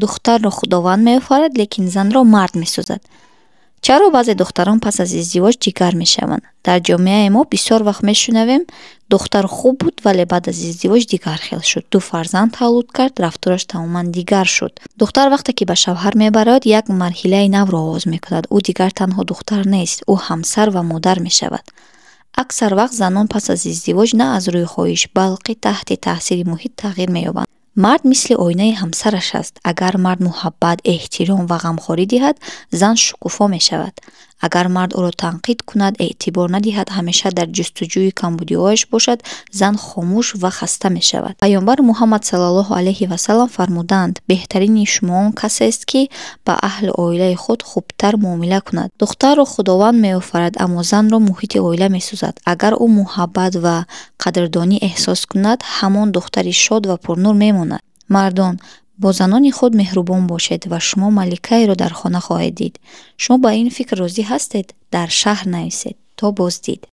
духтарро худованд меофарад, лекин занро мард месозад. чаро баъзе духтарон пас аз издивоҷ ҷигар мешаванд? Дар ҷомеаи мо бисёр вақт мешунавем духтар хуб буд, вале баъд аз издивоҷ дигархел шуд, ду фарзанд тавлуд кард, рафтораш тамоман дигар шуд. Духтар вақте ки ба шавҳар мебарояд, як марҳилаи навро оғоз мекунад. Ӯ дигар танҳо духтар нест, ӯ ҳамсар ва модар мешавад. аксар вақт занон пас аз издивоҷ на аз рӯи хоҳиш, балки таҳти таъсири муҳит тағйир меёбанд. мард мисли оинаи ҳамсараш аст. Агар мард муҳаббат, эҳтиром ва ғамхорӣ диҳад, зан шукуфо мешавад. агар мард ӯро танқид кунад, эътибор надиҳад, ҳамеша дар ҷустуҷӯи камбудиҳояш бошад, зан хомӯш ва хаста мешавад. пайғамбар муҳаммад саллаллоҳу алайҳи ва саллам фармуданд: беҳтарини шумо он касест, ки ба аҳли оилаи худ хубтар муомила кунад. духтарро худованд меофарад, аммо занро муҳити оила месозад. агар ӯ муҳаббат ва қадрдонӣ эҳсос кунад, ҳамон духтари шод ва пурнур мемонад. мардон, бо занони худ меҳрубон бошед ва шумо маликаеро дар хона хоҳед дид. шумо ба ин фикр розӣ ҳастед? Дар шаҳр нависед. То боздид.